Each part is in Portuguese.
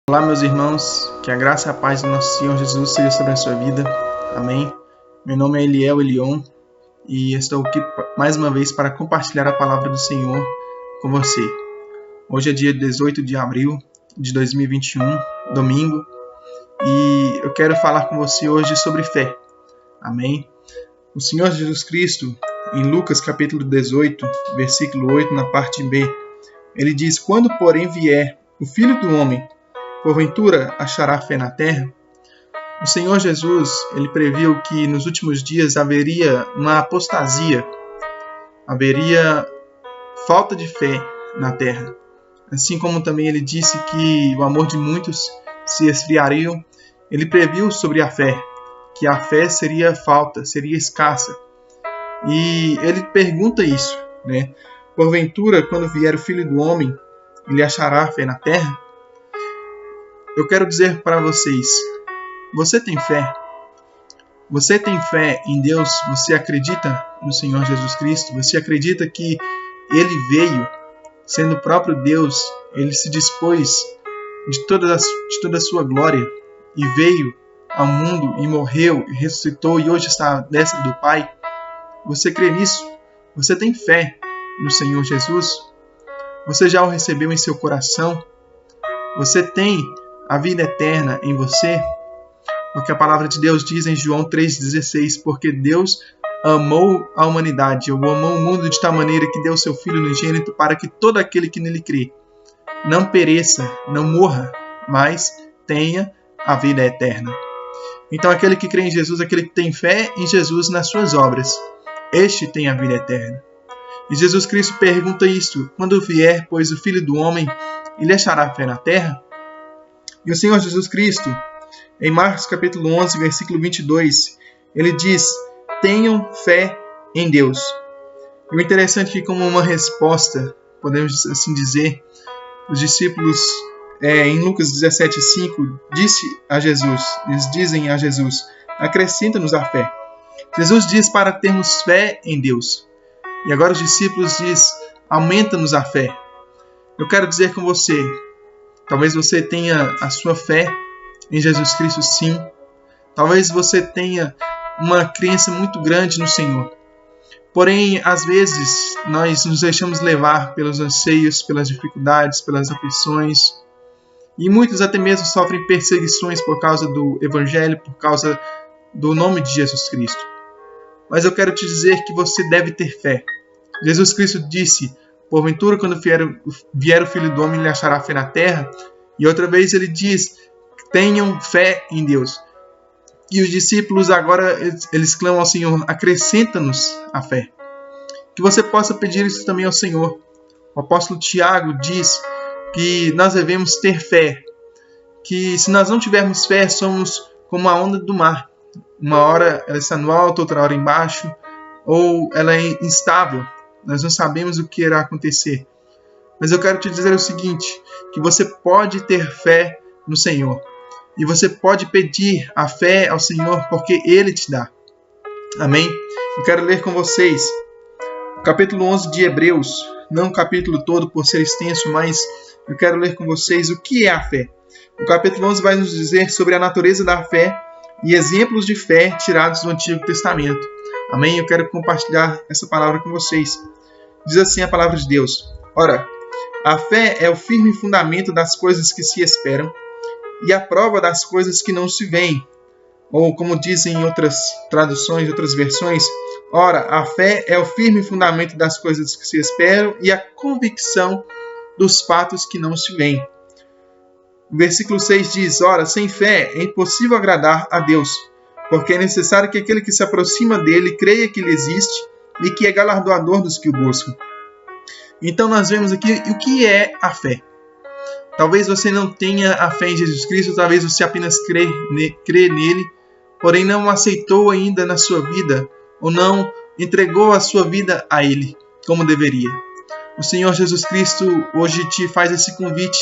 Olá, meus irmãos, que a graça e a paz do nosso Senhor Jesus seja sobre a sua vida. Amém. Meu nome é Eliel Elion e estou aqui mais uma vez para compartilhar a palavra do Senhor com você. Hoje é dia 18 de abril de 2021, domingo, e eu quero falar com você hoje sobre fé. Amém. O Senhor Jesus Cristo, em Lucas capítulo 18, versículo 8, na parte B, ele diz: "Quando, porém, vier o Filho do Homem, porventura achará fé na terra?" O Senhor Jesus, ele previu que nos últimos dias haveria uma apostasia, haveria falta de fé na terra. Assim como também ele disse que o amor de muitos se esfriaria, ele previu sobre a fé, que a fé seria falta, seria escassa. E ele pergunta isso, né? Porventura, quando vier o Filho do Homem, ele achará fé na terra? Eu quero dizer para vocês, você tem fé? Você tem fé em Deus? Você acredita no Senhor Jesus Cristo? Você acredita que Ele veio, sendo o próprio Deus, Ele se dispôs de toda a sua glória e veio ao mundo e morreu, e ressuscitou e hoje está à destra do Pai? Você crê nisso? Você tem fé no Senhor Jesus? Você já o recebeu em seu coração? Você tem a vida eterna em você? Porque a palavra de Deus diz em João 3,16: "Porque Deus amou a humanidade, ou amou o mundo de tal maneira que deu o seu Filho unigênito para que todo aquele que nele crê não pereça, não morra, mas tenha a vida eterna." Então aquele que crê em Jesus, aquele que tem fé em Jesus nas suas obras, este tem a vida eterna. E Jesus Cristo pergunta isto: quando vier, pois, o Filho do Homem, ele achará fé na terra? E o Senhor Jesus Cristo, em Marcos capítulo 11, versículo 22, ele diz: tenham fé em Deus. E o interessante é que, como uma resposta, podemos assim dizer, os discípulos, em Lucas 17,5, eles dizem a Jesus: acrescenta-nos a fé. Jesus diz para termos fé em Deus. E agora os discípulos dizem: aumenta-nos a fé. Eu quero dizer com você, talvez você tenha a sua fé em Jesus Cristo, sim. Talvez você tenha uma crença muito grande no Senhor. Porém, às vezes, nós nos deixamos levar pelos anseios, pelas dificuldades, pelas aflições. E muitos até mesmo sofrem perseguições por causa do Evangelho, por causa do nome de Jesus Cristo. Mas eu quero te dizer que você deve ter fé. Jesus Cristo disse: porventura, quando vier o Filho do Homem, ele achará fé na terra? E outra vez ele diz: tenham fé em Deus. E os discípulos agora, eles clamam ao Senhor: acrescenta-nos a fé. Que você possa pedir isso também ao Senhor. O apóstolo Tiago diz que nós devemos ter fé. Que se nós não tivermos fé, somos como a onda do mar. Uma hora ela está no alto, outra hora embaixo, ou ela é instável. Nós não sabemos o que irá acontecer. Mas eu quero te dizer o seguinte, que você pode ter fé no Senhor. E você pode pedir a fé ao Senhor, porque Ele te dá. Amém? Eu quero ler com vocês o capítulo 11 de Hebreus. Não o capítulo todo por ser extenso, mas eu quero ler com vocês o que é a fé. O capítulo 11 vai nos dizer sobre a natureza da fé e exemplos de fé tirados do Antigo Testamento. Amém? Eu quero compartilhar essa palavra com vocês. Diz assim a palavra de Deus: ora, a fé é o firme fundamento das coisas que se esperam e a prova das coisas que não se veem. Ou, como dizem em outras traduções, outras versões, ora, a fé é o firme fundamento das coisas que se esperam e a convicção dos fatos que não se veem. O versículo 6 diz: ora, sem fé é impossível agradar a Deus, porque é necessário que aquele que se aproxima dele creia que ele existe e que é galardoador dos que o buscam. Então nós vemos aqui o que é a fé. Talvez você não tenha a fé em Jesus Cristo, talvez você apenas crê nele, porém não o aceitou ainda na sua vida, ou não entregou a sua vida a Ele, como deveria. O Senhor Jesus Cristo hoje te faz esse convite,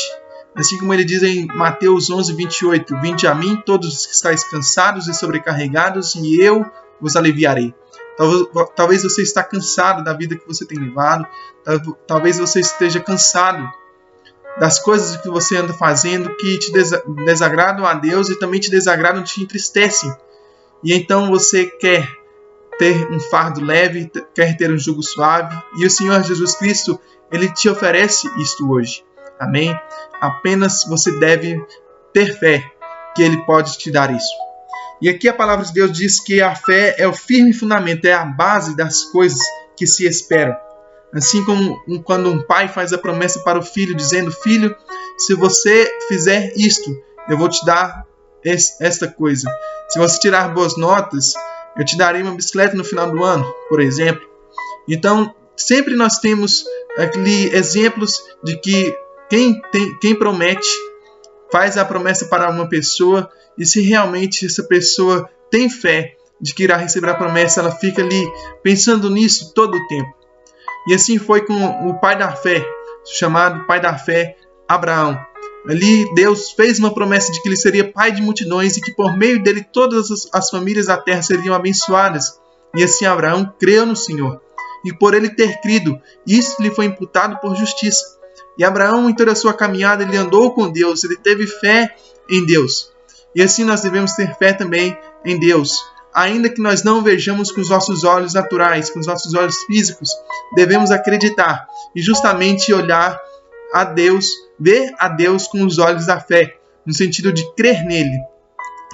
assim como Ele diz em Mateus 11, 28, vinde a mim todos os que estáis cansados e sobrecarregados, e eu vos aliviarei. Talvez você está cansado da vida que você tem levado, talvez você esteja cansado das coisas que você anda fazendo que te desagradam a Deus e também te desagradam, te entristecem. E então você quer ter um fardo leve, quer ter um jugo suave, e o Senhor Jesus Cristo, Ele te oferece isto hoje. Amém? Apenas você deve ter fé que Ele pode te dar isso. E aqui a palavra de Deus diz que a fé é o firme fundamento, é a base das coisas que se esperam. Assim como quando um pai faz a promessa para o filho, dizendo: filho, se você fizer isto, eu vou te dar esta coisa. Se você tirar boas notas, eu te darei uma bicicleta no final do ano, por exemplo. Então, sempre nós temos aqui exemplos de que quem promete, faz a promessa para uma pessoa, e se realmente essa pessoa tem fé de que irá receber a promessa, ela fica ali pensando nisso todo o tempo. E assim foi com o pai da fé, chamado pai da fé, Abraão. Ali Deus fez uma promessa de que ele seria pai de multidões e que por meio dele todas as famílias da terra seriam abençoadas. E assim Abraão creu no Senhor. E por ele ter crido, isso lhe foi imputado por justiça. E Abraão, em toda a sua caminhada, ele andou com Deus, ele teve fé em Deus. E assim nós devemos ter fé também em Deus. Ainda que nós não vejamos com os nossos olhos naturais, com os nossos olhos físicos, devemos acreditar e justamente olhar a Deus, ver a Deus com os olhos da fé, no sentido de crer nele,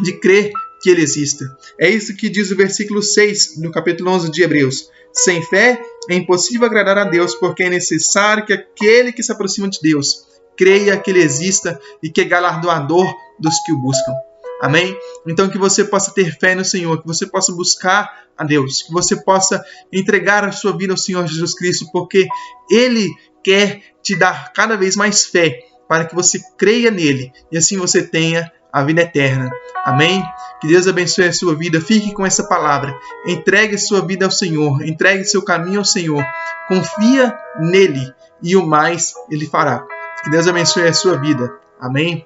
de crer que ele exista. É isso que diz o versículo 6 do capítulo 11 de Hebreus. Sem fé é impossível agradar a Deus, porque é necessário que aquele que se aproxima de Deus creia que ele exista e que é galardoador dos que o buscam. Amém? Então que você possa ter fé no Senhor, que você possa buscar a Deus, que você possa entregar a sua vida ao Senhor Jesus Cristo, porque Ele quer te dar cada vez mais fé para que você creia nele e assim você tenha a vida eterna. Amém? Que Deus abençoe a sua vida. Fique com essa palavra. Entregue a sua vida ao Senhor. Entregue seu caminho ao Senhor. Confia nele e o mais Ele fará. Que Deus abençoe a sua vida. Amém?